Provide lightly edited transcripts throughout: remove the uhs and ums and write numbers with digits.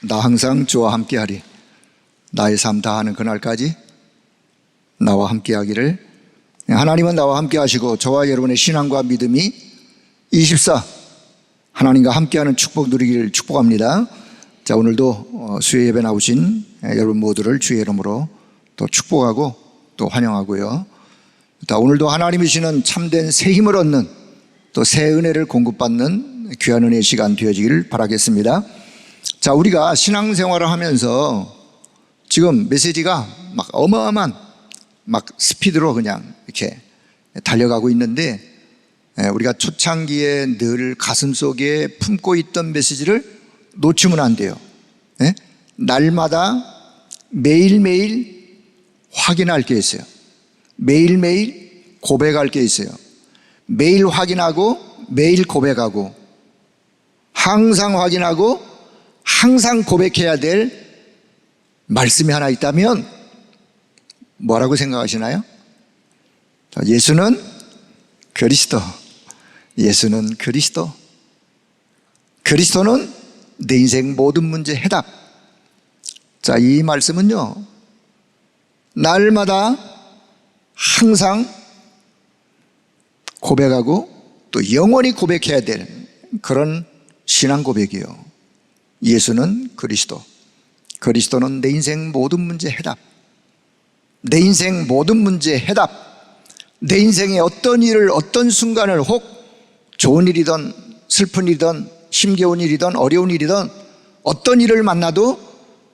나 항상 주와 함께하리. 나의 삶 다하는 그날까지 나와 함께하기를. 하나님은 나와 함께하시고 저와 여러분의 신앙과 믿음이 24 하나님과 함께하는 축복 누리기를 축복합니다. 자, 오늘도 수요 예배 나오신 여러분 모두를 주의 이름으로 또 축복하고 또 환영하고요. 자, 오늘도 하나님이 주시는 참된 새 힘을 얻는 또 새 은혜를 공급받는 귀한 은혜의 시간 되어지기를 바라겠습니다. 자, 우리가 신앙생활을 하면서 지금 메시지가 막 어마어마한 막 스피드로 그냥 이렇게 달려가고 있는데, 우리가 초창기에 늘 가슴속에 품고 있던 메시지를 놓치면 안 돼요. 날마다 매일매일 확인할 게 있어요. 매일매일 고백할 게 있어요. 매일 확인하고 매일 고백하고 항상 확인하고 항상 고백해야 될 말씀이 하나 있다면 뭐라고 생각하시나요? 예수는 그리스도. 예수는 그리스도. 그리스도는 내 인생 모든 문제 해답. 자, 이 말씀은요, 날마다 항상 고백하고 또 영원히 고백해야 될 그런 신앙 고백이에요. 예수는 그리스도. 그리스도는 내 인생 모든 문제 해답. 내 인생 모든 문제 해답. 내 인생의 어떤 일을, 어떤 순간을, 혹 좋은 일이든 슬픈 일이든 힘겨운 일이든 어려운 일이든 어떤 일을 만나도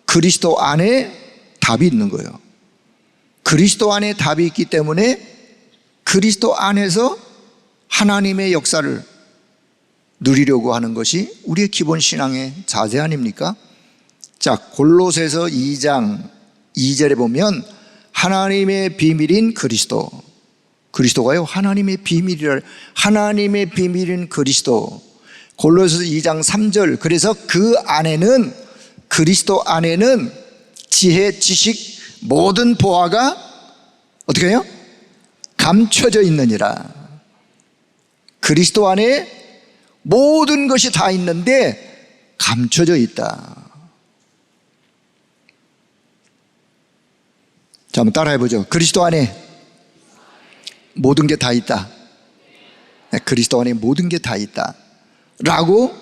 그리스도 안에 답이 있는 거예요. 그리스도 안에 답이 있기 때문에 그리스도 안에서 하나님의 역사를 누리려고 하는 것이 우리의 기본 신앙의 자세 아닙니까? 자, 골로새서 2장 2절에 보면 하나님의 비밀인 그리스도. 그리스도가요, 하나님의 비밀이라. 하나님의 비밀인 그리스도. 골로새서 2장 3절. 그래서 그 안에는, 그리스도 안에는 지혜, 지식, 모든 보화가 어떻게 해요? 감춰져 있느니라. 그리스도 안에 모든 것이 다 있는데 감춰져 있다. 자, 한번 따라해 보죠. 그리스도 안에 모든 게 다 있다. 그리스도 안에 모든 게 다 있다 라고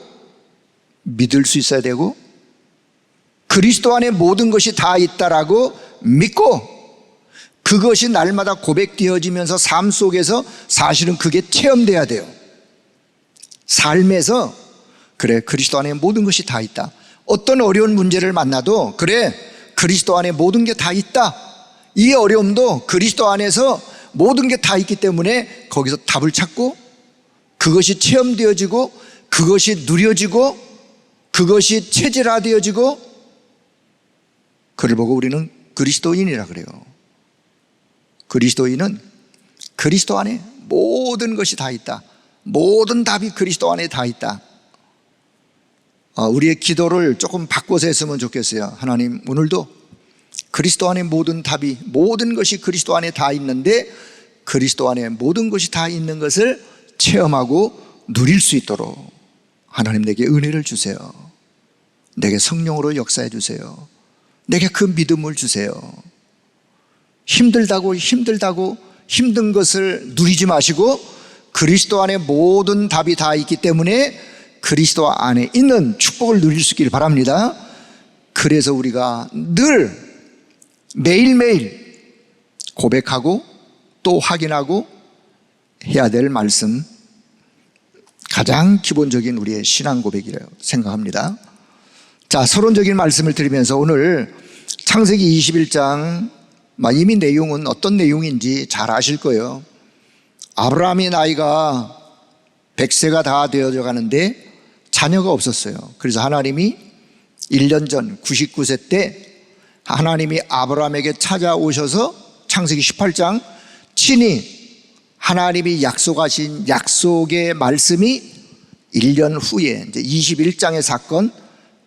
믿을 수 있어야 되고, 그리스도 안에 모든 것이 다 있다라고 믿고 그것이 날마다 고백되어지면서 삶 속에서 사실은 그게 체험돼야 돼요. 삶에서 그래, 그리스도 안에 모든 것이 다 있다. 어떤 어려운 문제를 만나도 그래, 그리스도 안에 모든 게 다 있다. 이 어려움도 그리스도 안에서 모든 게 다 있기 때문에 거기서 답을 찾고 그것이 체험되어지고 그것이 누려지고 그것이 체질화되어지고, 그를 보고 우리는 그리스도인이라 그래요. 그리스도인은 그리스도 안에 모든 것이 다 있다. 모든 답이 그리스도 안에 다 있다. 우리의 기도를 조금 바꿔서 했으면 좋겠어요. 하나님, 오늘도 그리스도 안에 모든 답이, 모든 것이 그리스도 안에 다 있는데 그리스도 안에 모든 것이 다 있는 것을 체험하고 누릴 수 있도록 하나님 내게 은혜를 주세요. 내게 성령으로 역사해 주세요. 내게 그 믿음을 주세요. 힘들다고 힘든 것을 누리지 마시고 그리스도 안에 모든 답이 다 있기 때문에 그리스도 안에 있는 축복을 누릴 수 있기를 바랍니다. 그래서 우리가 늘 매일매일 고백하고 또 확인하고 해야 될 말씀, 가장 기본적인 우리의 신앙 고백이라고 생각합니다. 자, 서론적인 말씀을 드리면서 오늘 창세기 21장, 이미 내용은 어떤 내용인지 잘 아실 거예요. 아브라함의 나이가 100세가 다 되어져 가는데 자녀가 없었어요. 그래서 하나님이 1년 전 99세 때 하나님이 아브라함에게 찾아오셔서 창세기 18장 친히 하나님이 약속하신 약속의 말씀이 1년 후에 이제 21장의 사건,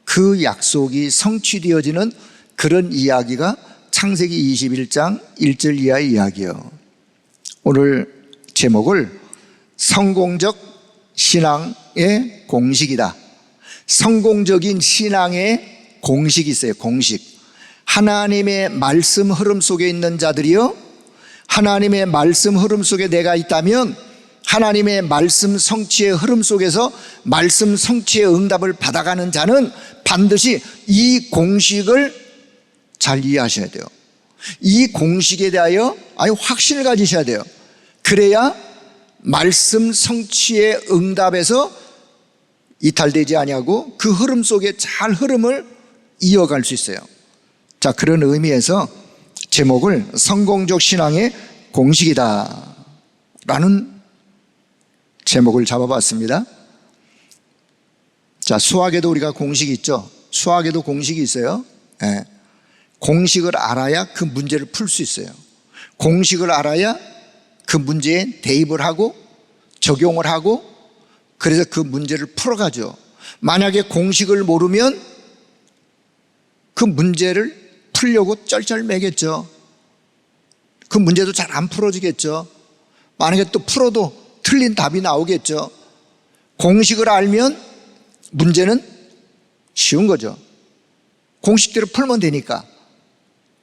그 약속이 성취되어지는 그런 이야기가 창세기 21장 1절 이하의 이야기예요. 오늘 제목을 성공적 신앙의 공식이다. 성공적인 신앙의 공식이 있어요. 공식. 하나님의 말씀 흐름 속에 있는 자들이요, 하나님의 말씀 흐름 속에 내가 있다면 하나님의 말씀 성취의 흐름 속에서 말씀 성취의 응답을 받아가는 자는 반드시 이 공식을 잘 이해하셔야 돼요. 이 공식에 대하여 확신을 가지셔야 돼요. 그래야 말씀 성취의 응답에서 이탈되지 아니하고 그 흐름 속에 잘 흐름을 이어갈 수 있어요. 자, 그런 의미에서 제목을 성공적 신앙의 공식이다 라는 제목을 잡아봤습니다. 자, 수학에도 우리가 공식이 있죠. 수학에도 공식이 있어요. 예. 공식을 알아야 그 문제를 풀 수 있어요. 공식을 알아야 그 문제에 대입을 하고 적용을 하고 그래서 그 문제를 풀어가죠. 만약에 공식을 모르면 그 문제를 풀려고 쩔쩔매겠죠. 그 문제도 잘 안 풀어지겠죠. 만약에 또 풀어도 틀린 답이 나오겠죠. 공식을 알면 문제는 쉬운 거죠. 공식대로 풀면 되니까.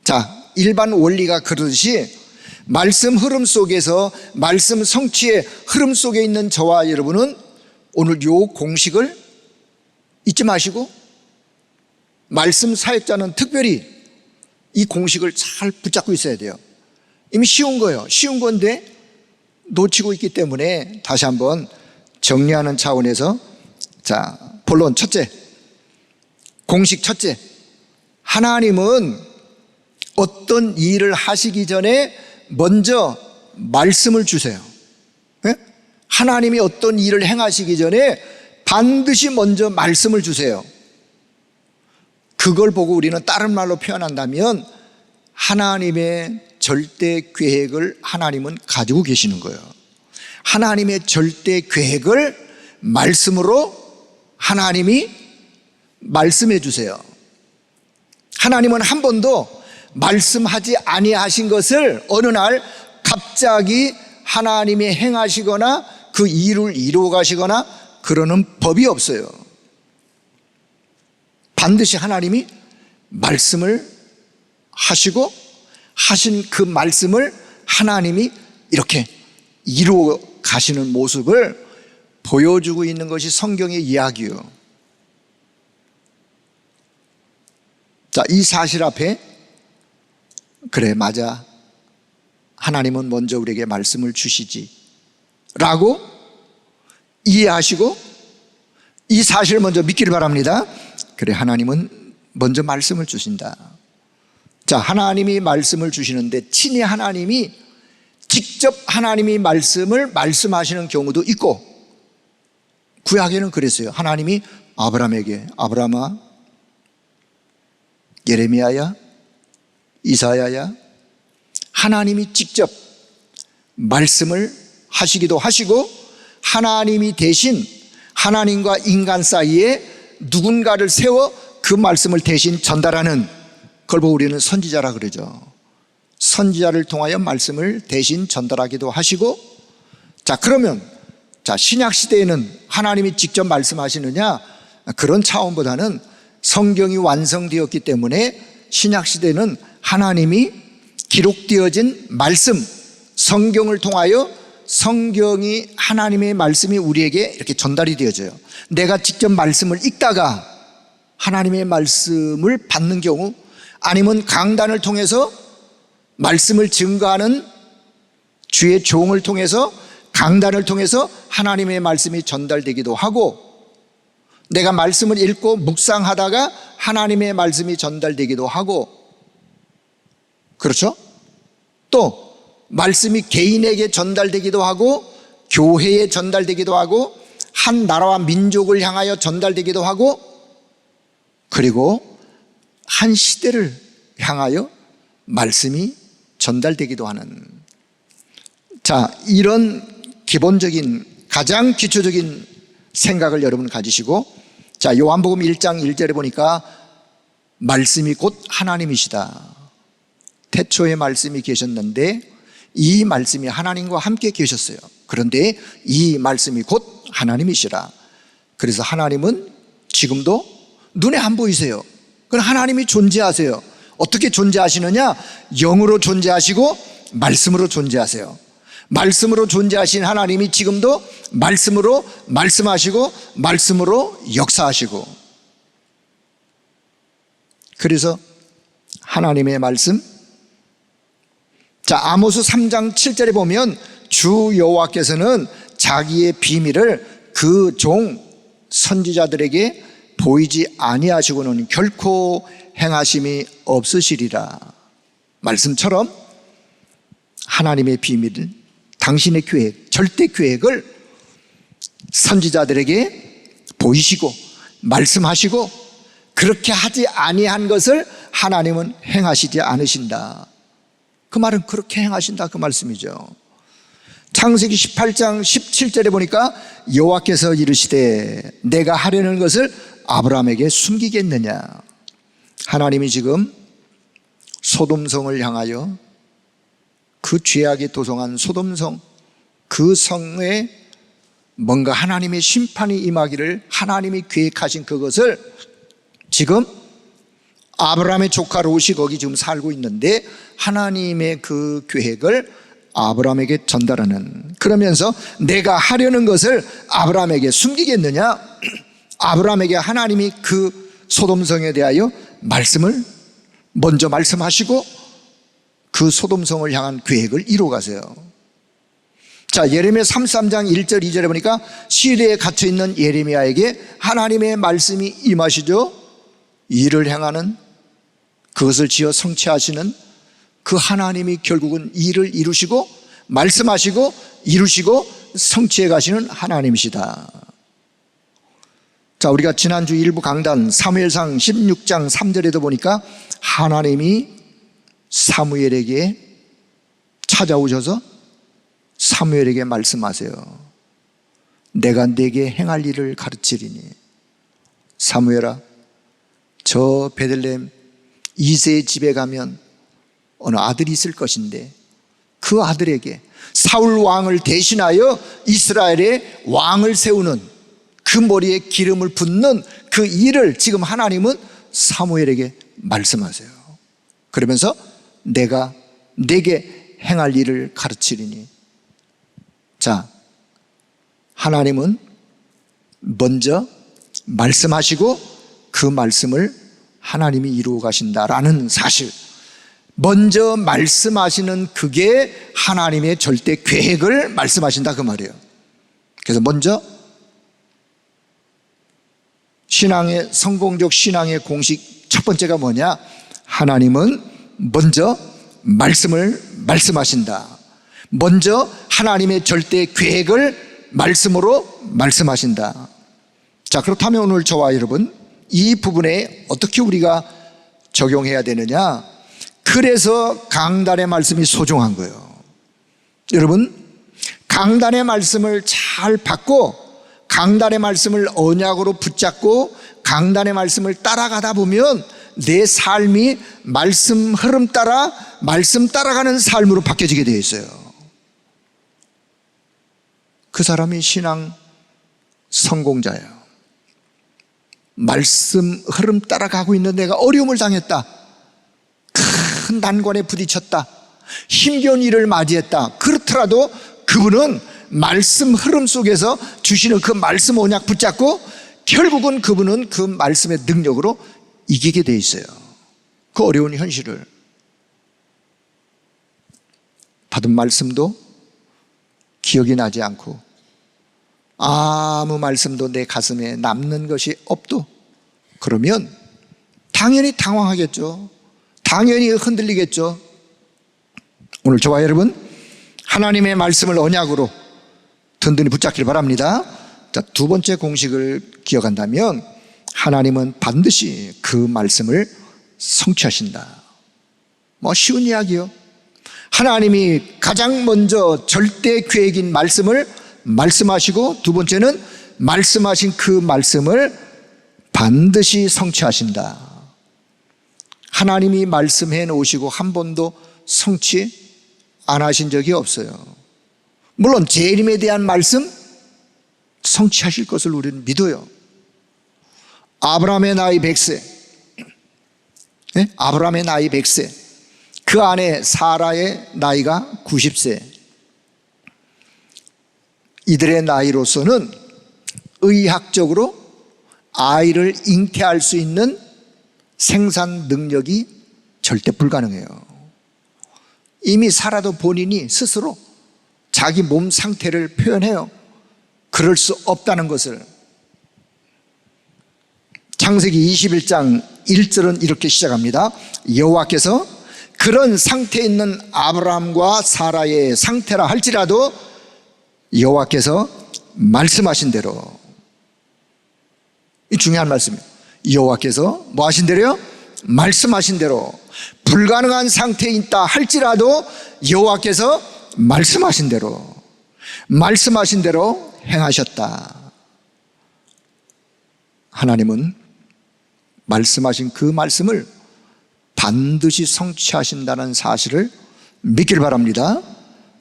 자, 일반 원리가 그러듯이 말씀 흐름 속에서 말씀 성취의 흐름 속에 있는 저와 여러분은 오늘 요 공식을 잊지 마시고 말씀 사역자는 특별히 이 공식을 잘 붙잡고 있어야 돼요. 이미 쉬운 거예요. 쉬운 건데 놓치고 있기 때문에 다시 한번 정리하는 차원에서, 자, 본론 첫째, 공식 첫째, 하나님은 어떤 일을 하시기 전에 먼저 말씀을 주세요. 네? 하나님이 어떤 일을 행하시기 전에 반드시 먼저 말씀을 주세요. 그걸 보고 우리는 다른 말로 표현한다면 하나님의 절대 계획을 하나님은 가지고 계시는 거예요. 하나님의 절대 계획을 말씀으로 하나님이 말씀해 주세요. 하나님은 한 번도 말씀하지 아니하신 것을 어느 날 갑자기 하나님이 행하시거나 그 일을 이루어 가시거나 그러는 법이 없어요. 반드시 하나님이 말씀을 하시고 하신 그 말씀을 하나님이 이렇게 이루어 가시는 모습을 보여주고 있는 것이 성경의 이야기예요. 자, 이 사실 앞에 그래, 맞아, 하나님은 먼저 우리에게 말씀을 주시지 라고 이해하시고 이 사실을 먼저 믿기를 바랍니다. 그래, 하나님은 먼저 말씀을 주신다. 자, 하나님이 말씀을 주시는데 친히 하나님이 직접 하나님이 말씀을 말씀하시는 경우도 있고, 구약에는 그랬어요. 하나님이 아브라함에게, 아브라함아, 예레미야야, 이사야야, 하나님이 직접 말씀을 하시기도 하시고, 하나님이 대신 하나님과 인간 사이에 누군가를 세워 그 말씀을 대신 전달하는, 그걸 보고 우리는 선지자라 그러죠. 선지자를 통하여 말씀을 대신 전달하기도 하시고, 자, 그러면 자, 신약 시대에는 하나님이 직접 말씀하시느냐? 그런 차원보다는 성경이 완성되었기 때문에 신약 시대는 하나님이 기록되어진 말씀, 성경을 통하여 성경이, 하나님의 말씀이 우리에게 이렇게 전달이 되어져요. 내가 직접 말씀을 읽다가 하나님의 말씀을 받는 경우, 아니면 강단을 통해서 말씀을 증거하는 주의 종을 통해서, 강단을 통해서 하나님의 말씀이 전달되기도 하고, 내가 말씀을 읽고 묵상하다가 하나님의 말씀이 전달되기도 하고, 그렇죠? 또 말씀이 개인에게 전달되기도 하고, 교회에 전달되기도 하고, 한 나라와 민족을 향하여 전달되기도 하고, 그리고 한 시대를 향하여 말씀이 전달되기도 하는, 자, 이런 기본적인 가장 기초적인 생각을 여러분 가지시고, 자, 요한복음 1장 1절에 보니까 말씀이 곧 하나님이시다. 태초에 말씀이 계셨는데 이 말씀이 하나님과 함께 계셨어요. 그런데 이 말씀이 곧 하나님이시라. 그래서 하나님은 지금도 눈에 안 보이세요. 그건 하나님이 존재하세요. 어떻게 존재하시느냐? 영으로 존재하시고 말씀으로 존재하세요. 말씀으로 존재하신 하나님이 지금도 말씀으로 말씀하시고 말씀으로 역사하시고, 그래서 하나님의 말씀, 자, 아모스 3장 7절에 보면 주 여호와께서는 자기의 비밀을 그 종 선지자들에게 보이지 아니하시고는 결코 행하심이 없으시리라. 말씀처럼 하나님의 비밀을, 당신의 계획, 절대 계획을 선지자들에게 보이시고 말씀하시고, 그렇게 하지 아니한 것을 하나님은 행하시지 않으신다. 그 말은 그렇게 행하신다, 그 말씀이죠. 창세기 18장 17절에 보니까 여호와께서 이르시되 내가 하려는 것을 아브라함에게 숨기겠느냐. 하나님이 지금 소돔성을 향하여, 그 죄악에 도성한 소돔성, 그 성에 뭔가 하나님의 심판이 임하기를 하나님이 계획하신 그것을 지금 아브라함의 조카 롯이 거기 지금 살고 있는데 하나님의 그 계획을 아브라함에게 전달하는, 그러면서 내가 하려는 것을 아브라함에게 숨기겠느냐. 아브라함에게 하나님이 그 소돔성에 대하여 말씀을 먼저 말씀하시고 그 소돔성을 향한 계획을 이루어가세요. 자, 예레미야 33장 1절 2절에 보니까 시내에 갇혀있는 예레미야에게 하나님의 말씀이 임하시죠. 일을 행하는, 그것을 지어 성취하시는 그 하나님이 결국은 일을 이루시고 말씀하시고 이루시고 성취해 가시는 하나님이시다. 자, 우리가 지난주 일부 강단 사무엘상 16장 3절에도 보니까 하나님이 사무엘에게 찾아오셔서 사무엘에게 말씀하세요. 내가 네게 행할 일을 가르치리니 사무엘아, 저 베들레헴 이새의 집에 가면 어느 아들이 있을 것인데 그 아들에게 사울 왕을 대신하여 이스라엘의 왕을 세우는, 그 머리에 기름을 붓는 그 일을 지금 하나님은 사무엘에게 말씀하세요. 그러면서 내가 네게 행할 일을 가르치리니. 자, 하나님은 먼저 말씀하시고 그 말씀을 하나님이 이루어 가신다라는 사실, 먼저 말씀하시는 그게 하나님의 절대 계획을 말씀하신다, 그 말이에요. 그래서 먼저 신앙의, 성공적 신앙의 공식 첫 번째가 뭐냐? 하나님은 먼저 말씀을 말씀하신다. 먼저 하나님의 절대 계획을 말씀으로 말씀하신다. 자, 그렇다면 오늘 저와 여러분 이 부분에 어떻게 우리가 적용해야 되느냐? 그래서 강단의 말씀이 소중한 거예요. 여러분, 강단의 말씀을 잘 받고 강단의 말씀을 언약으로 붙잡고 강단의 말씀을 따라가다 보면 내 삶이 말씀 흐름 따라 말씀 따라가는 삶으로 바뀌어지게 되어 있어요. 그 사람이 신앙 성공자예요. 말씀 흐름 따라가고 있는 내가 어려움을 당했다, 큰 난관에 부딪혔다, 힘겨운 일을 맞이했다. 그렇더라도 그분은 말씀 흐름 속에서 주시는 그 말씀 언약 붙잡고 결국은 그분은 그 말씀의 능력으로 이기게 돼 있어요. 그 어려운 현실을. 받은 말씀도 기억이 나지 않고 아무 말씀도 내 가슴에 남는 것이 없도, 그러면 당연히 당황하겠죠. 당연히 흔들리겠죠. 오늘 저와 여러분 하나님의 말씀을 언약으로 든든히 붙잡기를 바랍니다. 자, 두 번째 공식을 기억한다면 하나님은 반드시 그 말씀을 성취하신다. 뭐 쉬운 이야기요. 하나님이 가장 먼저 절대 계획인 말씀을 말씀하시고, 두 번째는 말씀하신 그 말씀을 반드시 성취하신다. 하나님이 말씀해 놓으시고 한 번도 성취 안 하신 적이 없어요. 물론 재림에 대한 말씀 성취하실 것을 우리는 믿어요. 아브라함의 나이 100세, 아브라함의 나이 100세, 그 아내 사라의 나이가 90세. 이들의 나이로서는 의학적으로 아이를 잉태할 수 있는 생산 능력이 절대 불가능해요. 이미 사라도 본인이 스스로 자기 몸 상태를 표현해요. 그럴 수 없다는 것을. 창세기 21장 1절은 이렇게 시작합니다. 여호와께서 그런 상태에 있는 아브라함과 사라의 상태라 할지라도 여호와께서 말씀하신 대로, 이 중요한 말씀이에요. 여호와께서 뭐 하신 대로요? 말씀하신 대로. 불가능한 상태에 있다 할지라도 여호와께서 말씀하신 대로, 말씀하신 대로 행하셨다. 하나님은 말씀하신 그 말씀을 반드시 성취하신다는 사실을 믿길 바랍니다.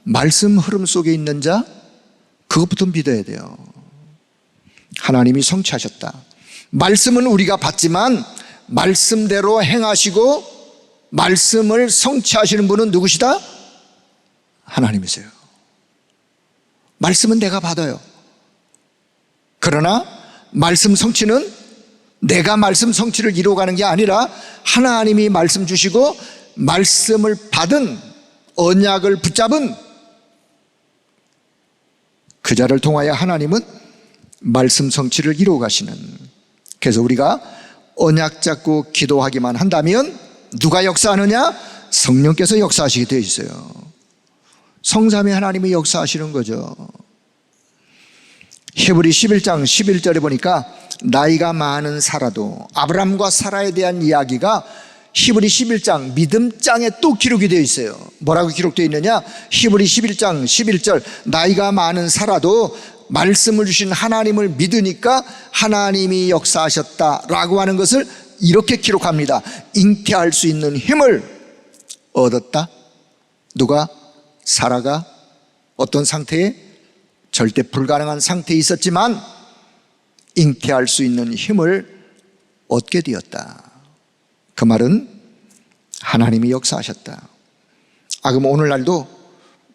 말씀 흐름 속에 있는 자, 그것부터 믿어야 돼요. 하나님이 성취하셨다. 말씀은 우리가 받지만 말씀대로 행하시고 말씀을 성취하시는 분은 누구시다? 하나님이세요. 말씀은 내가 받아요. 그러나 말씀 성취는 내가 말씀 성취를 이루어가는 게 아니라 하나님이 말씀 주시고 말씀을 받은, 언약을 붙잡은 그 자를 통하여 하나님은 말씀 성취를 이루어가시는. 그래서 우리가 언약 잡고 기도하기만 한다면 누가 역사하느냐? 성령께서 역사하시게 되어 있어요. 성삼위 하나님이 역사하시는 거죠. 히브리 11장 11절에 보니까 나이가 많은 사라도, 아브람과 사라에 대한 이야기가 히브리 11장 믿음장에 또 기록이 되어 있어요. 뭐라고 기록되어 있느냐? 히브리 11장 11절, 나이가 많은 사라도 말씀을 주신 하나님을 믿으니까 하나님이 역사하셨다라고 하는 것을 이렇게 기록합니다. 잉태할 수 있는 힘을 얻었다. 누가? 사라가 어떤 상태에? 절대 불가능한 상태에 있었지만 잉태할 수 있는 힘을 얻게 되었다. 그 말은 하나님이 역사하셨다. 그럼 오늘날도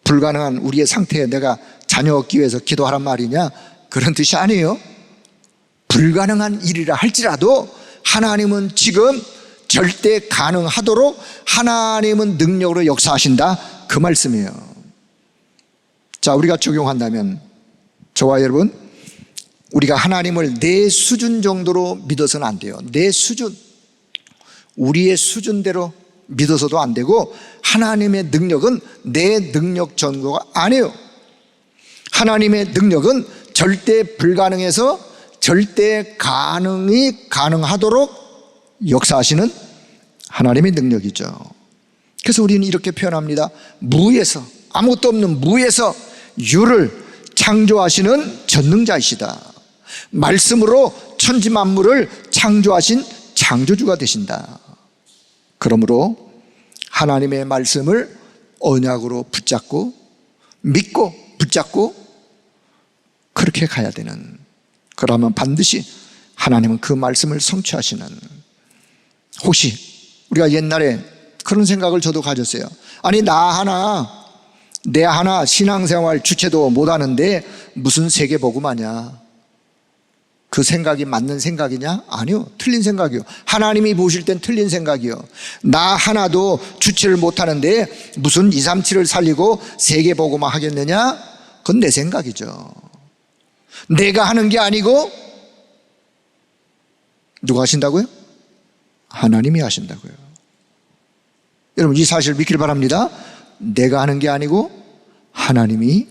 불가능한 우리의 상태에 내가 자녀 얻기 위해서 기도하란 말이냐? 그런 뜻이 아니에요. 불가능한 일이라 할지라도 하나님은 지금 절대 가능하도록 하나님은 능력으로 역사하신다, 그 말씀이에요. 자, 우리가 적용한다면, 저와 여러분, 우리가 하나님을 내 수준 정도로 믿어서는 안 돼요. 내 수준, 우리의 수준대로 믿어서도 안 되고, 하나님의 능력은 내 능력 정도가 아니에요. 하나님의 능력은 절대 불가능해서 절대 가능이 가능하도록 역사하시는 하나님의 능력이죠. 그래서 우리는 이렇게 표현합니다. 무에서, 아무것도 없는 무에서 유를 창조하시는 전능자이시다. 말씀으로 천지 만물을 창조하신 창조주가 되신다. 그러므로 하나님의 말씀을 언약으로 붙잡고 믿고 붙잡고 그렇게 가야 되는, 그러면 반드시 하나님은 그 말씀을 성취하시는. 혹시 우리가 옛날에 그런 생각을 저도 가졌어요. 아니, 내 하나 신앙생활 주체도 못하는데 무슨 세계복음하냐? 그 생각이 맞는 생각이냐? 아니요, 틀린 생각이요. 하나님이 보실 땐 틀린 생각이요. 나 하나도 주체를 못하는데 무슨 237을 살리고 세계복음화 하겠느냐? 그건 내 생각이죠. 내가 하는 게 아니고 누가 하신다고요? 하나님이 하신다고요. 여러분, 이 사실을 믿길 바랍니다. 내가 하는 게 아니고 하나님이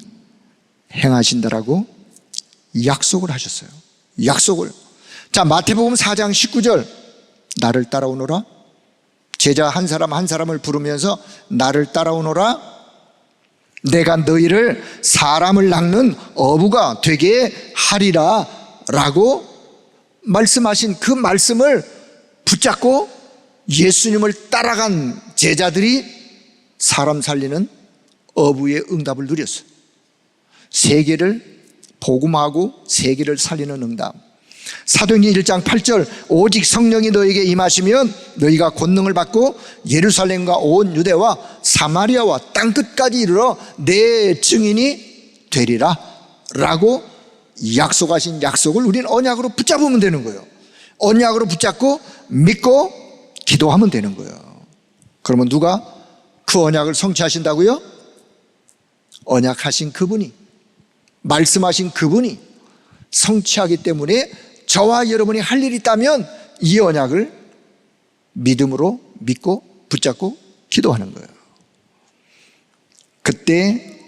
행하신다라고 약속을 하셨어요. 약속을. 자, 마태복음 4장 19절, 나를 따라오너라. 제자 한 사람 한 사람을 부르면서 나를 따라오너라. 내가 너희를 사람을 낚는 어부가 되게 하리라 라고 말씀하신 그 말씀을 붙잡고 예수님을 따라간 제자들이 사람 살리는 어부의 응답을 누렸어요. 세계를 복음하고 세계를 살리는 응답. 사도행전 1장 8절 오직 성령이 너에게 임하시면 너희가 권능을 받고 예루살렘과 온 유대와 사마리아와 땅끝까지 이르러 내 증인이 되리라 라고 약속하신 약속을 우리는 언약으로 붙잡으면 되는 거예요. 언약으로 붙잡고 믿고 기도하면 되는 거예요. 그러면 누가 그 언약을 성취하신다고요? 언약하신 그분이, 말씀하신 그분이 성취하기 때문에 저와 여러분이 할 일이 있다면 이 언약을 믿음으로 믿고 붙잡고 기도하는 거예요. 그때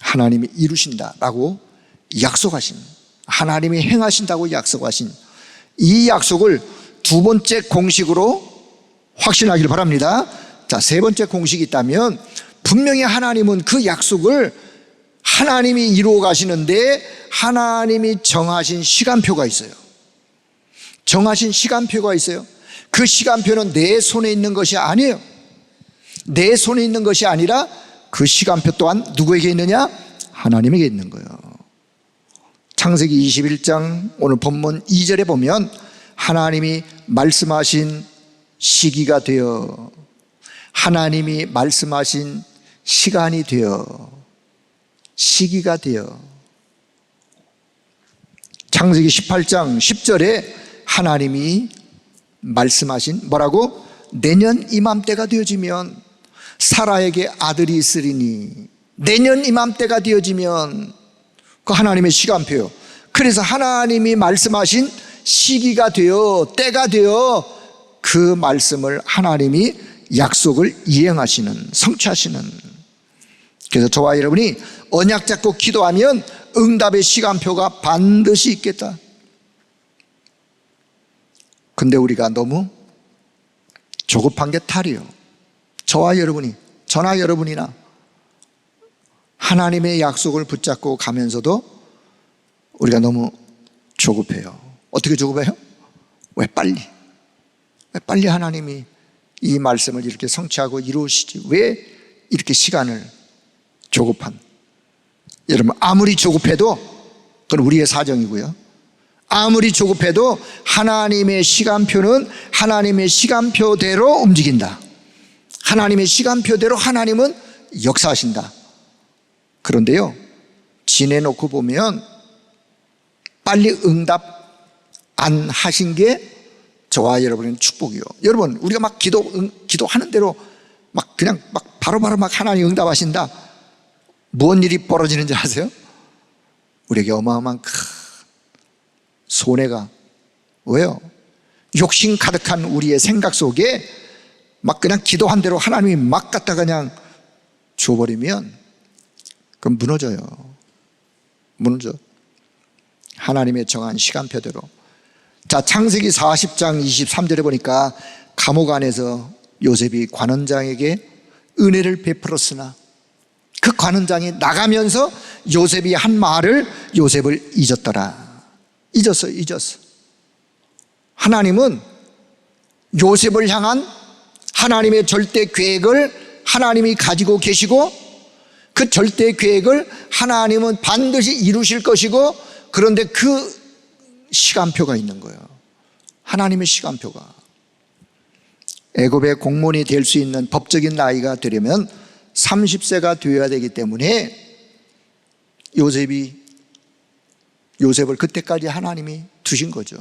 하나님이 이루신다라고 약속하신, 하나님이 행하신다고 약속하신 이 약속을 두 번째 공식으로 확신하기를 바랍니다. 자, 세 번째 공식이 있다면 분명히 하나님은 그 약속을 하나님이 이루어 가시는데 하나님이 정하신 시간표가 있어요. 정하신 시간표가 있어요. 그 시간표는 내 손에 있는 것이 아니에요. 내 손에 있는 것이 아니라 그 시간표 또한 누구에게 있느냐? 하나님에게 있는 거예요. 창세기 21장 오늘 본문 2절에 보면 하나님이 말씀하신 시기가 되어, 하나님이 말씀하신 시간이 되어, 시기가 되어. 창세기 18장 10절에 하나님이 말씀하신 뭐라고? 내년 이맘때가 되어지면 사라에게 아들이 있으리니, 내년 이맘때가 되어지면 그 하나님의 시간표요. 그래서 하나님이 말씀하신 시기가 되어, 때가 되어 그 말씀을 하나님이 약속을 이행하시는, 성취하시는. 그래서 저와 여러분이 언약 잡고 기도하면 응답의 시간표가 반드시 있겠다. 근데 우리가 너무 조급한 게 탈이에요. 저와 여러분이, 저나 여러분이나 하나님의 약속을 붙잡고 가면서도 우리가 너무 조급해요. 어떻게 조급해요? 왜 빨리 하나님이 이 말씀을 이렇게 성취하고 이루시지? 왜 이렇게 시간을 조급한? 여러분, 아무리 조급해도 그건 우리의 사정이고요. 아무리 조급해도 하나님의 시간표는 하나님의 시간표대로 움직인다. 하나님의 시간표대로 하나님은 역사하신다. 그런데요, 지내놓고 보면 빨리 응답 안 하신 게 저와 여러분은 축복이요. 여러분, 우리가 막 기도하는 대로 막 그냥 막 바로바로 막 하나님 응답하신다. 무슨 일이 벌어지는지 아세요? 우리에게 어마어마한 큰 손해가. 왜요? 욕심 가득한 우리의 생각 속에 막 그냥 기도한 대로 하나님이 막 갖다 그냥 줘버리면 그럼 무너져요. 무너져. 하나님의 정한 시간표대로. 자, 창세기 40장 23절에 보니까 감옥 안에서 요셉이 관원장에게 은혜를 베풀었으나 그 관원장이 나가면서 요셉이 한 말을 요셉을 잊었더라. 잊었어. 하나님은 요셉을 향한 하나님의 절대 계획을 하나님이 가지고 계시고 그 절대 계획을 하나님은 반드시 이루실 것이고, 그런데 그 시간표가 있는 거예요. 하나님의 시간표가. 애굽의 공무원이 될 수 있는 법적인 나이가 되려면 30세가 되어야 되기 때문에 요셉을 그때까지 하나님이 두신 거죠.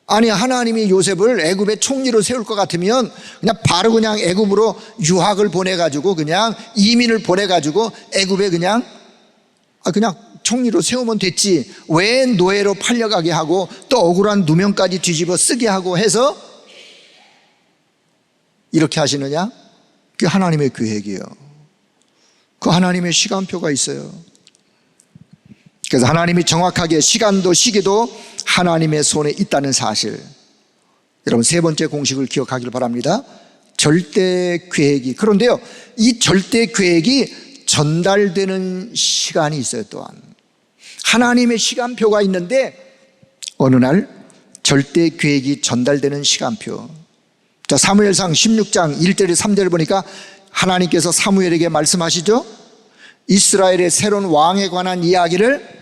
아니, 하나님이 요셉을 애굽의 총리로 세울 것 같으면 그냥 바로 그냥 애굽으로 유학을 보내가지고 그냥 이민을 보내가지고 애굽에 그냥 총리로 세우면 됐지. 왜 노예로 팔려가게 하고 또 억울한 누명까지 뒤집어 쓰게 하고 해서 이렇게 하시느냐? 그게 하나님의 계획이에요. 그 하나님의 시간표가 있어요. 그래서 하나님이 정확하게 시간도 시기도 하나님의 손에 있다는 사실, 여러분 세 번째 공식을 기억하기를 바랍니다. 절대 계획이. 그런데요, 이 절대 계획이 전달되는 시간이 있어요. 또한 하나님의 시간표가 있는데 어느 날 절대 계획이 전달되는 시간표. 자, 사무엘상 16장 1절에 3절을 보니까 하나님께서 사무엘에게 말씀하시죠. 이스라엘의 새로운 왕에 관한 이야기를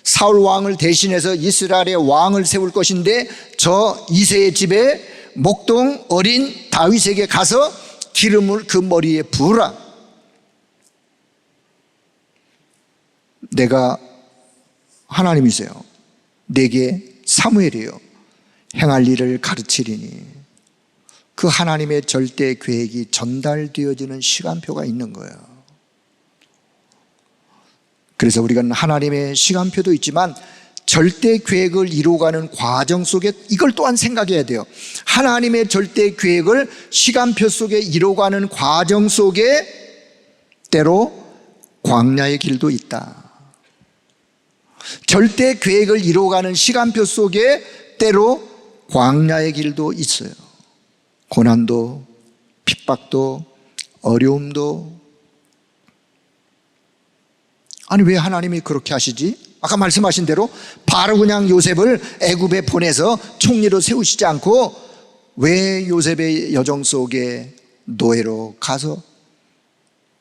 사울 왕을 대신해서 이스라엘의 왕을 세울 것인데 저 이새의 집에 목동 어린 다윗에게 가서 기름을 그 머리에 부으라. 내가 하나님이세요. 내게 사무엘이요 행할 일을 가르치리니. 그 하나님의 절대 계획이 전달되어지는 시간표가 있는 거예요. 그래서 우리가 하나님의 시간표도 있지만 절대 계획을 이루어가는 과정 속에 이걸 또한 생각해야 돼요. 하나님의 절대 계획을 시간표 속에 이루어가는 과정 속에 때로 광야의 길도 있다. 절대 계획을 이루어가는 시간표 속에 때로 광야의 길도 있어요. 고난도, 핍박도, 어려움도. 아니 왜 하나님이 그렇게 하시지? 아까 말씀하신 대로 바로 그냥 요셉을 애굽에 보내서 총리로 세우시지 않고 왜 요셉의 여정 속에 노예로 가서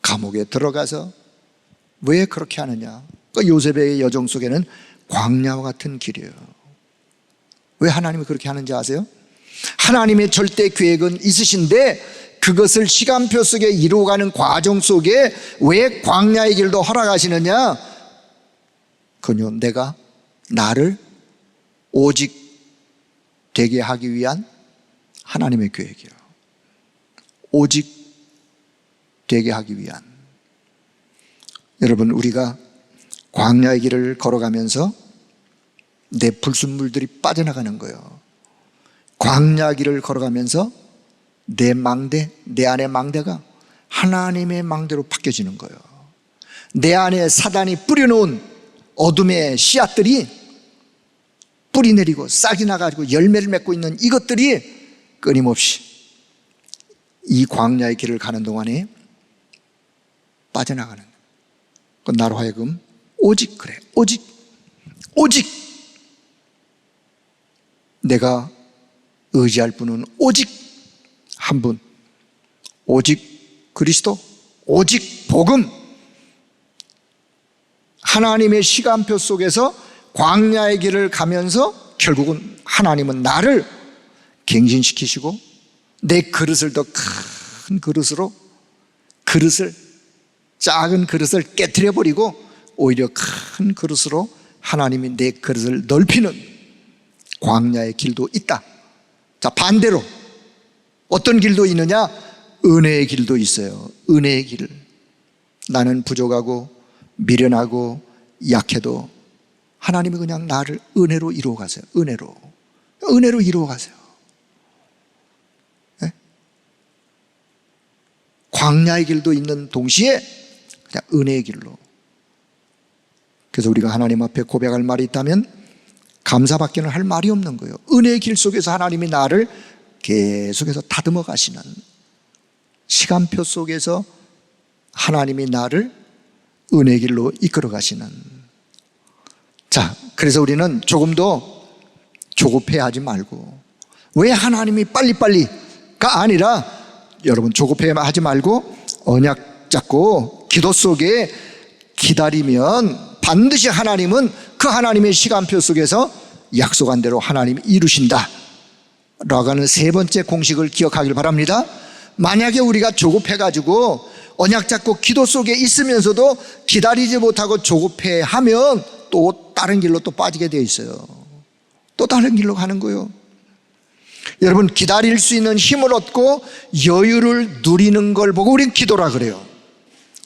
감옥에 들어가서 왜 그렇게 하느냐? 그 요셉의 여정 속에는 광야와 같은 길이에요. 왜 하나님이 그렇게 하는지 아세요? 하나님의 절대 계획은 있으신데 그것을 시간표 속에 이루어가는 과정 속에 왜 광야의 길도 허락하시느냐? 그건 내가 나를 오직 되게 하기 위한 하나님의 계획이에요. 오직 되게 하기 위한. 여러분, 우리가 광야의 길을 걸어가면서 내 불순물들이 빠져나가는 거예요. 광야 길을 걸어가면서 내 망대, 내 안의 망대가 하나님의 망대로 바뀌어지는 거예요. 내 안에 사단이 뿌려놓은 어둠의 씨앗들이 뿌리 내리고 싹이 나가지고 열매를 맺고 있는 이것들이 끊임없이 이 광야의 길을 가는 동안에 빠져나가는 거예요. 나로 하여금 오직 그래, 오직 내가 의지할 분은 오직 한 분, 오직 그리스도, 오직 복음. 하나님의 시간표 속에서 광야의 길을 가면서 결국은 하나님은 나를 갱신시키시고 내 그릇을 더 큰 그릇으로, 작은 그릇을 깨트려 버리고 오히려 큰 그릇으로 하나님이 내 그릇을 넓히는 광야의 길도 있다. 자, 반대로 어떤 길도 있느냐? 은혜의 길도 있어요. 은혜의 길. 나는 부족하고 미련하고 약해도 하나님이 그냥 나를 은혜로 이루어 가세요. 은혜로 이루어 가세요. 네? 광야의 길도 있는 동시에 그냥 은혜의 길로. 그래서 우리가 하나님 앞에 고백할 말이 있다면 감사밖에는 할 말이 없는 거예요. 은혜의 길 속에서 하나님이 나를 계속해서 다듬어 가시는, 시간표 속에서 하나님이 나를 은혜의 길로 이끌어 가시는. 자, 그래서 우리는 조금 더 조급해하지 말고, 왜 하나님이 빨리빨리가 아니라 여러분 조급해하지 말고 언약 잡고 기도 속에 기다리면 반드시 하나님은 그 하나님의 시간표 속에서 약속한 대로 하나님이 이루신다 라고 하는 세 번째 공식을 기억하길 바랍니다. 만약에 우리가 조급해가지고 언약 잡고 기도 속에 있으면서도 기다리지 못하고 조급해하면 또 다른 길로 또 빠지게 되어 있어요. 또 다른 길로 가는 거예요. 여러분, 기다릴 수 있는 힘을 얻고 여유를 누리는 걸 보고 우리는 기도라 그래요.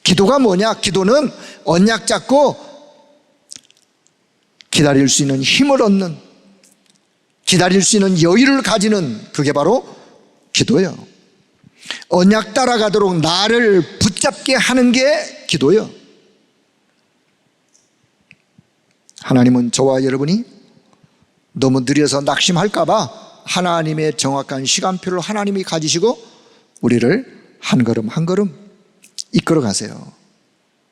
기도가 뭐냐? 기도는 언약 잡고 기다릴 수 있는 힘을 얻는, 기다릴 수 있는 여유를 가지는, 그게 바로 기도예요. 언약 따라가도록 나를 붙잡게 하는 게 기도예요. 하나님은 저와 여러분이 너무 느려서 낙심할까 봐 하나님의 정확한 시간표를 하나님이 가지시고 우리를 한 걸음 한 걸음 이끌어 가세요.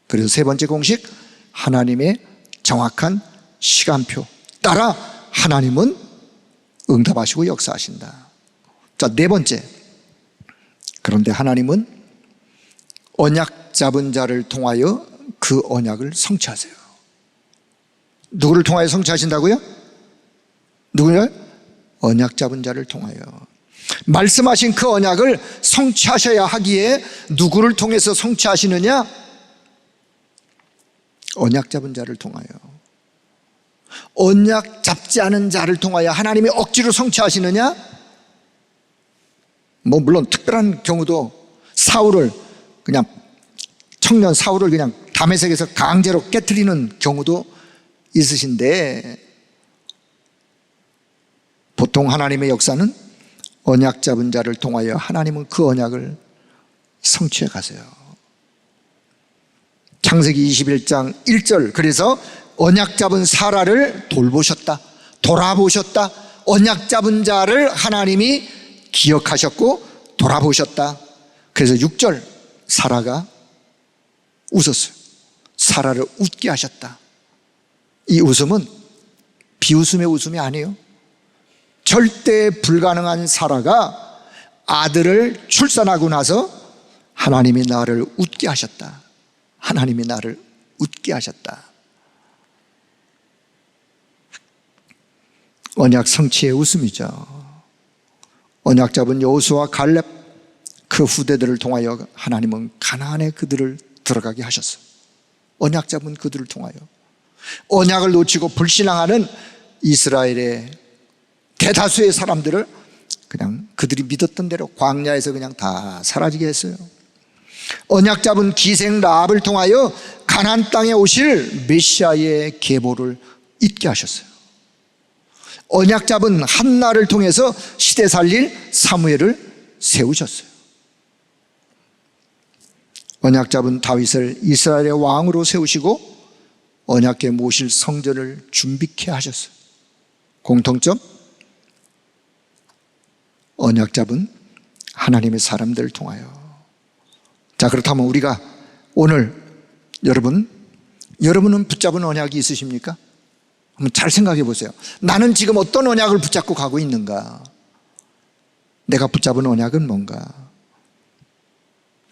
그래서 세 번째 공식, 하나님의 정확한 시간표 따라 하나님은 응답하시고 역사하신다. 자, 네 번째, 그런데 하나님은 언약 잡은 자를 통하여 그 언약을 성취하세요. 누구를 통하여 성취하신다고요? 누구요? 언약 잡은 자를 통하여. 말씀하신 그 언약을 성취하셔야 하기에 누구를 통해서 성취하시느냐? 언약 잡은 자를 통하여. 언약 잡지 않은 자를 통하여 하나님이 억지로 성취하시느냐? 물론 특별한 경우도 사울을 그냥 청년 사울을 그냥 다메섹에서 강제로 깨트리는 경우도 있으신데, 보통 하나님의 역사는 언약 잡은 자를 통하여 하나님은 그 언약을 성취해 가세요. 창세기 21장 1절, 그래서 언약 잡은 사라를 돌아보셨다. 언약 잡은 자를 하나님이 기억하셨고 돌아보셨다. 그래서 6절, 사라가 웃었어요. 사라를 웃게 하셨다. 이 웃음은 비웃음의 웃음이 아니에요. 절대 불가능한 사라가 아들을 출산하고 나서 하나님이 나를 웃게 하셨다. 하나님이 나를 웃게 하셨다. 언약 성취의 웃음이죠. 언약 잡은 여호수아와 갈렙 그 후대들을 통하여 하나님은 가나안에 그들을 들어가게 하셨어요. 언약 잡은 그들을 통하여. 언약을 놓치고 불신앙하는 이스라엘의 대다수의 사람들을 그냥 그들이 믿었던 대로 광야에서 그냥 다 사라지게 했어요. 언약 잡은 기생 라합을 통하여 가나안 땅에 오실 메시아의 계보를 잊게 하셨어요. 언약 잡은 한나를 통해서 시대 살릴 사무엘을 세우셨어요. 언약 잡은 다윗을 이스라엘의 왕으로 세우시고 언약궤 모실 성전을 준비케 하셨어요. 공통점, 언약 잡은 하나님의 사람들을 통하여. 자, 그렇다면 우리가 오늘 여러분은 붙잡은 언약이 있으십니까? 한번 잘 생각해 보세요. 나는 지금 어떤 언약을 붙잡고 가고 있는가? 내가 붙잡은 언약은 뭔가?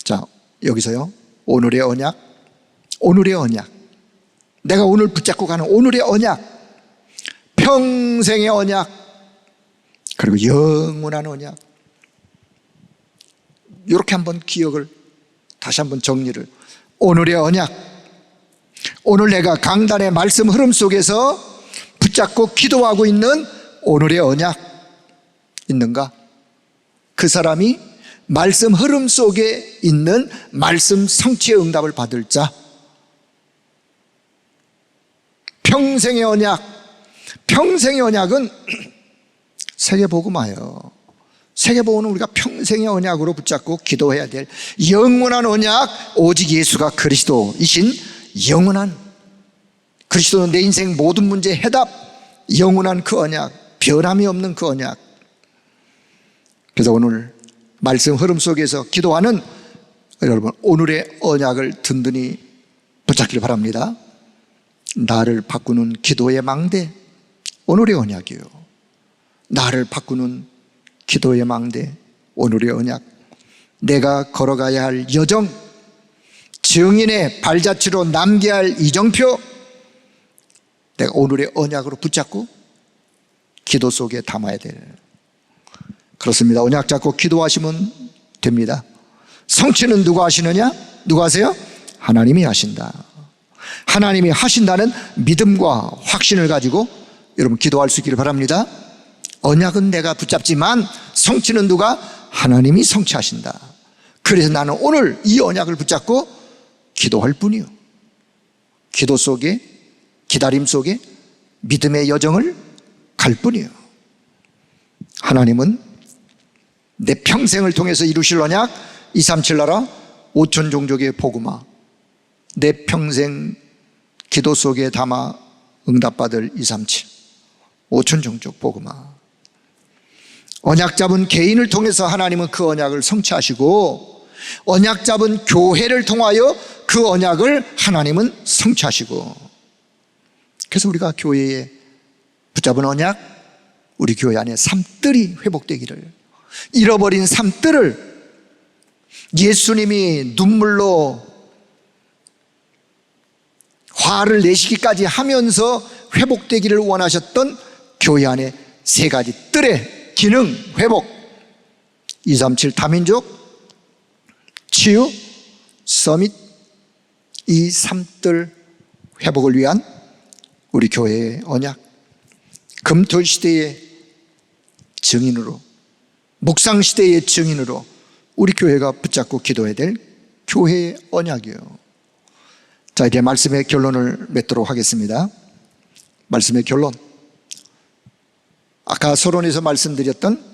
자, 여기서요, 오늘의 언약, 내가 오늘 붙잡고 가는 오늘의 언약, 평생의 언약, 그리고 영원한 언약. 이렇게 한번 기억을, 다시 한번 정리를. 오늘의 언약, 오늘 내가 강단의 말씀 흐름 속에서 붙잡고 기도하고 있는 오늘의 언약 있는가? 그 사람이 말씀 흐름 속에 있는 말씀 성취의 응답을 받을 자. 평생의 언약은 세계복음화예요. 세계복음은 우리가 평생의 언약으로 붙잡고 기도해야 될 영원한 언약, 오직 예수가 그리스도이신 영원한, 그리스도는 내 인생 모든 문제의 해답, 영원한 그 언약, 변함이 없는 그 언약. 그래서 오늘 말씀 흐름 속에서 기도하는 여러분, 오늘의 언약을 든든히 붙잡기를 바랍니다. 나를 바꾸는 기도의 망대, 오늘의 언약이에요. 나를 바꾸는 기도의 망대, 오늘의 언약. 내가 걸어가야 할 여정, 증인의 발자취로 남겨야 할 이정표, 내가 오늘의 언약으로 붙잡고 기도 속에 담아야 될. 그렇습니다. 언약 잡고 기도하시면 됩니다. 성취는 누가 하시느냐? 누가 하세요? 하나님이 하신다. 하나님이 하신다는 믿음과 확신을 가지고 여러분 기도할 수 있기를 바랍니다. 언약은 내가 붙잡지만 성취는 누가? 하나님이 성취하신다. 그래서 나는 오늘 이 언약을 붙잡고 기도할 뿐이요, 기도 속에, 기다림 속에 믿음의 여정을 갈 뿐이요. 하나님은 내 평생을 통해서 이루실 언약, 237 나라 5천 종족의 복음화, 내 평생 기도 속에 담아 응답받을 237 5천 종족 복음화. 언약 잡은 개인을 통해서 하나님은 그 언약을 성취하시고, 언약 잡은 교회를 통하여 그 언약을 하나님은 성취하시고. 그래서 우리가 교회에 붙잡은 언약, 우리 교회 안에 삶들이 회복되기를, 잃어버린 삶들을 예수님이 눈물로 화를 내시기까지 하면서 회복되기를 원하셨던 교회 안에 세 가지 뜰의 기능 회복, 237 다민족, 치유, 서밋, 이 3뜰 회복을 위한 우리 교회의 언약, 금토 시대의 증인으로, 묵상 시대의 증인으로 우리 교회가 붙잡고 기도해야 될 교회의 언약이에요. 자, 이제 말씀의 결론을 맺도록 하겠습니다. 말씀의 결론, 아까 서론에서 말씀드렸던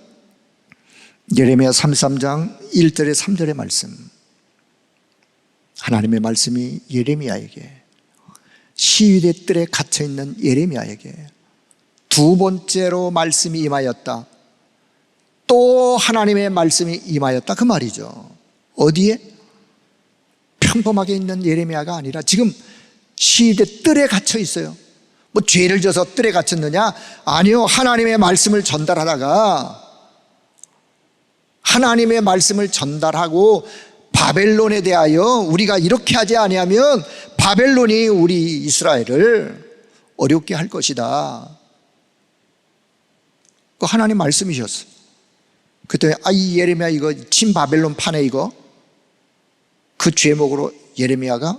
예레미야 33장 1절에 3절의 말씀, 하나님의 말씀이 예레미야에게, 시위대 뜰에 갇혀있는 예레미야에게 두 번째로 말씀이 임하였다. 또 하나님의 말씀이 임하였다, 그 말이죠. 어디에? 평범하게 있는 예레미야가 아니라 지금 시위대 뜰에 갇혀 있어요. 뭐 죄를 져서 뜰에 갇혔느냐? 아니요, 하나님의 말씀을 전달하다가, 하나님의 말씀을 전달하고 바벨론에 대하여 우리가 이렇게 하지 아니하면 바벨론이 우리 이스라엘을 어렵게 할 것이다, 그 하나님 말씀이셨어요. 그때 이 예레미야 이거 친 바벨론 파네, 이거. 그 죄목으로 예레미야가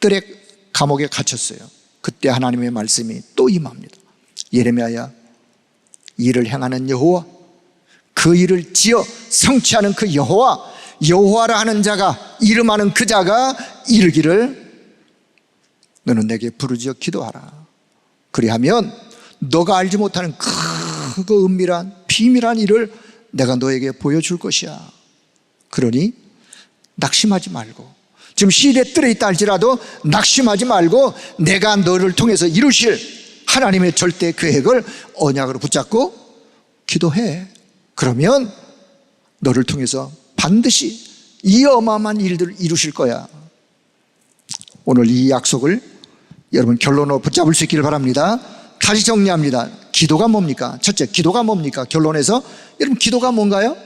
뜰에 감옥에 갇혔어요. 그때 하나님의 말씀이 또 임합니다. 예레미야야, 일을 행하는 여호와, 그 일을 지어 성취하는 그 여호와, 여호와라 하는 자가, 이름하는 그 자가 이르기를 너는 내게 부르짖어 기도하라. 그리하면 너가 알지 못하는 크고 은밀한 비밀한 일을 내가 너에게 보여줄 것이야. 그러니 낙심하지 말고, 지금 시대 뜰에 있다 할지라도 낙심하지 말고 내가 너를 통해서 이루실 하나님의 절대 계획을 언약으로 붙잡고 기도해. 그러면 너를 통해서 반드시 이 어마어마한 일들을 이루실 거야. 오늘 이 약속을 여러분 결론으로 붙잡을 수 있기를 바랍니다. 다시 정리합니다. 기도가 뭡니까? 첫째, 기도가 뭡니까? 결론에서 여러분 기도가 뭔가요?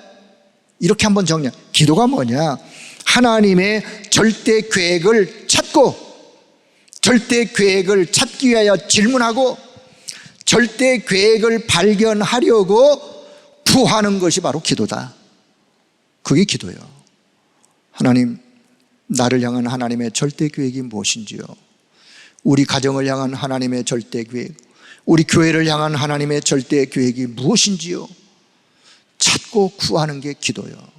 이렇게 한번 정리. 기도가 뭐냐? 하나님의 절대 계획을 찾고, 절대 계획을 찾기 위하여 질문하고, 절대 계획을 발견하려고 구하는 것이 바로 기도다. 그게 기도예요. 하나님, 나를 향한 하나님의 절대 계획이 무엇인지요? 우리 가정을 향한 하나님의 절대 계획, 우리 교회를 향한 하나님의 절대 계획이 무엇인지요? 찾고 구하는 게 기도예요.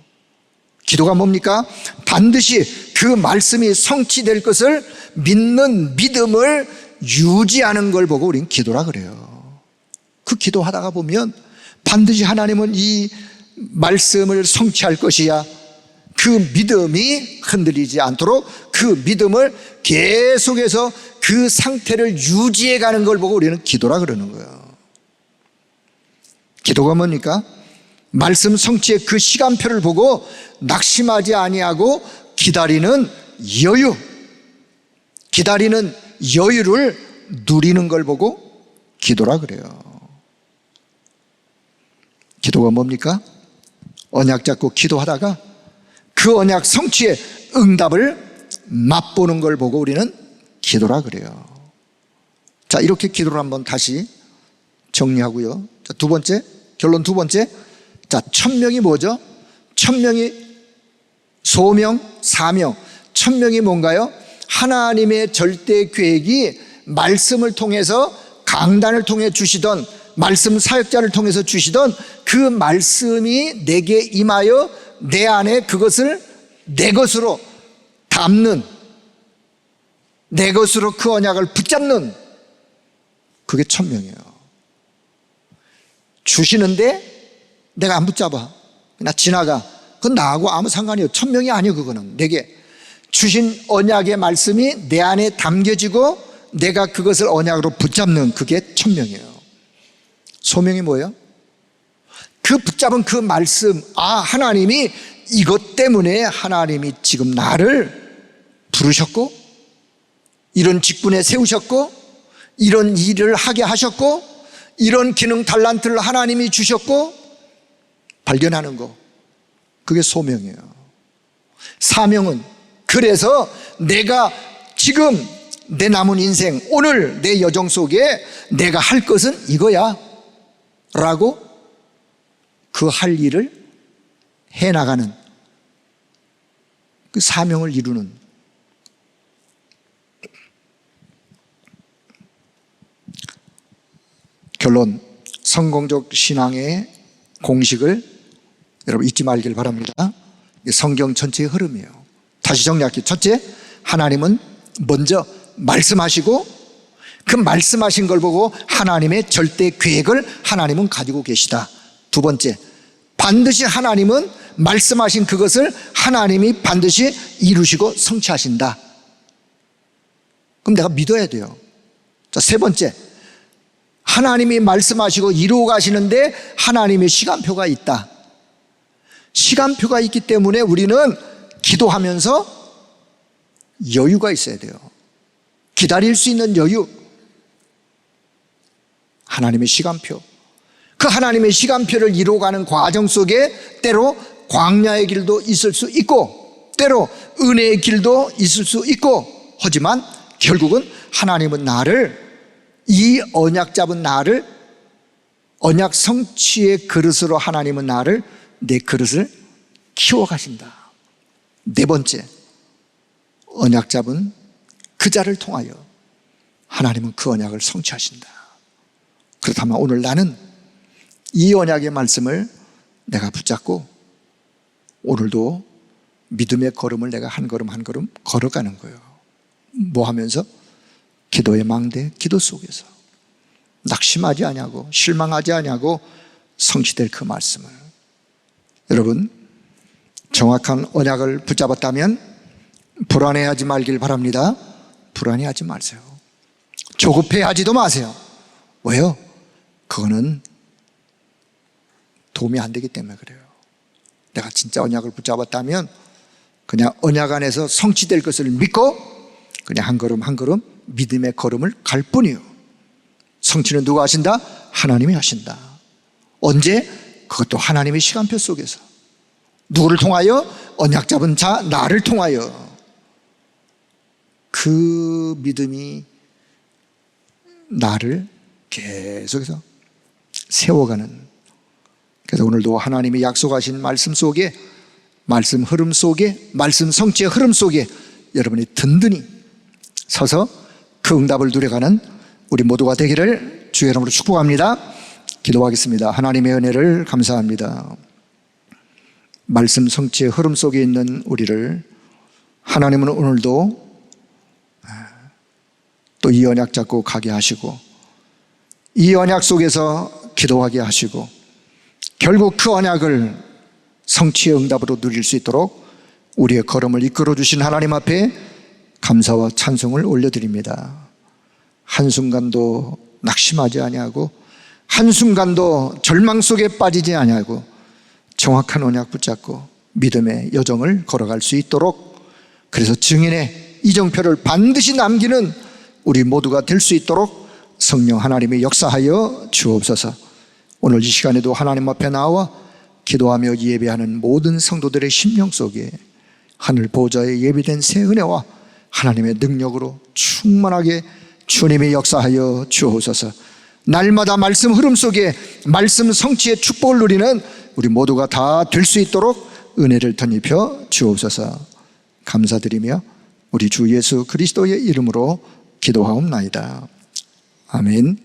기도가 뭡니까? 반드시 그 말씀이 성취될 것을 믿는 믿음을 유지하는 걸 보고 우리는 기도라 그래요. 그 기도하다가 보면 반드시 하나님은 이 말씀을 성취할 것이야, 그 믿음이 흔들리지 않도록 그 믿음을 계속해서 그 상태를 유지해 가는 걸 보고 우리는 기도라 그러는 거예요. 기도가 뭡니까? 말씀 성취의 그 시간표를 보고 낙심하지 아니하고 기다리는 여유, 기다리는 여유를 누리는 걸 보고 기도라 그래요. 기도가 뭡니까? 언약 잡고 기도하다가 그 언약 성취의 응답을 맛보는 걸 보고 우리는 기도라 그래요. 자, 이렇게 기도를 한번 다시 정리하고요. 자, 두 번째, 결론 두 번째. 자, 천명이 뭐죠? 천명이 소명, 사명. 천명이 뭔가요? 하나님의 절대 계획이 말씀을 통해서, 강단을 통해 주시던, 말씀 사역자를 통해서 주시던 그 말씀이 내게 임하여 내 안에 그것을 내 것으로 담는, 내 것으로 그 언약을 붙잡는, 그게 천명이에요. 주시는데 내가 안 붙잡아, 나 지나가, 그건 나하고 아무 상관이 없어요. 천명이 아니에요. 그거는 내게 주신 언약의 말씀이 내 안에 담겨지고 내가 그것을 언약으로 붙잡는, 그게 천명이에요. 소명이 뭐예요? 그 붙잡은 그 말씀, 하나님이 이것 때문에 하나님이 지금 나를 부르셨고, 이런 직분에 세우셨고, 이런 일을 하게 하셨고, 이런 기능 달란트를 하나님이 주셨고, 발견하는 거, 그게 소명이에요. 사명은, 그래서 내가 지금 내 남은 인생, 오늘 내 여정 속에 내가 할 것은 이거야 라고 그 할 일을 해나가는, 그 사명을 이루는, 결론, 성공적 신앙의 공식을 여러분 잊지 말길 바랍니다. 성경 전체의 흐름이에요. 다시 정리할게요. 첫째, 하나님은 먼저 말씀하시고 그 말씀하신 걸 보고 하나님의 절대 계획을 하나님은 가지고 계시다. 두 번째, 반드시 하나님은 말씀하신 그것을 하나님이 반드시 이루시고 성취하신다. 그럼 내가 믿어야 돼요. 자, 세 번째, 하나님이 말씀하시고 이루어 가시는데 하나님의 시간표가 있다. 시간표가 있기 때문에 우리는 기도하면서 여유가 있어야 돼요. 기다릴 수 있는 여유. 하나님의 시간표. 그 하나님의 시간표를 이루어가는 과정 속에 때로 광야의 길도 있을 수 있고 때로 은혜의 길도 있을 수 있고, 하지만 결국은 하나님은 나를, 이 언약 잡은 나를 언약 성취의 그릇으로 하나님은 나를, 내 그릇을 키워가신다. 네 번째, 언약 잡은 그 자를 통하여 하나님은 그 언약을 성취하신다. 그렇다면 오늘 나는 이 언약의 말씀을 내가 붙잡고 오늘도 믿음의 걸음을 내가 한 걸음 한 걸음 걸어가는 거예요. 뭐 하면서? 기도의 망대, 기도 속에서 낙심하지 아니하고 실망하지 아니하고 성취될 그 말씀을. 여러분, 정확한 언약을 붙잡았다면 불안해하지 말길 바랍니다. 불안해하지 마세요. 조급해하지도 마세요. 왜요? 그거는 도움이 안 되기 때문에 그래요. 내가 진짜 언약을 붙잡았다면 그냥 언약 안에서 성취될 것을 믿고 그냥 한 걸음 한 걸음 믿음의 걸음을 갈 뿐이에요. 성취는 누가 하신다? 하나님이 하신다. 언제? 그것도 하나님의 시간표 속에서. 누구를 통하여? 언약 잡은 자 나를 통하여. 그 믿음이 나를 계속해서 세워가는. 그래서 오늘도 하나님이 약속하신 말씀 속에, 말씀 흐름 속에, 말씀 성취의 흐름 속에 여러분이 든든히 서서 그 응답을 누려가는 우리 모두가 되기를 주의 이름으로 축복합니다. 기도하겠습니다. 하나님의 은혜를 감사합니다. 말씀 성취의 흐름 속에 있는 우리를 하나님은 오늘도 또 이 언약 잡고 가게 하시고 이 언약 속에서 기도하게 하시고 결국 그 언약을 성취의 응답으로 누릴 수 있도록 우리의 걸음을 이끌어 주신 하나님 앞에 감사와 찬송을 올려드립니다. 한순간도 낙심하지 아니하고 한순간도 절망 속에 빠지지 아니하고 정확한 언약 붙잡고 믿음의 여정을 걸어갈 수 있도록, 그래서 증인의 이정표를 반드시 남기는 우리 모두가 될 수 있도록 성령 하나님이 역사하여 주옵소서. 오늘 이 시간에도 하나님 앞에 나와 기도하며 예배하는 모든 성도들의 심령 속에 하늘 보좌에 예비된 새 은혜와 하나님의 능력으로 충만하게 주님이 역사하여 주옵소서. 날마다 말씀 흐름 속에 말씀 성취의 축복을 누리는 우리 모두가 다 될 수 있도록 은혜를 덧입혀 주옵소서. 감사드리며 우리 주 예수 그리스도의 이름으로 기도하옵나이다. 아멘.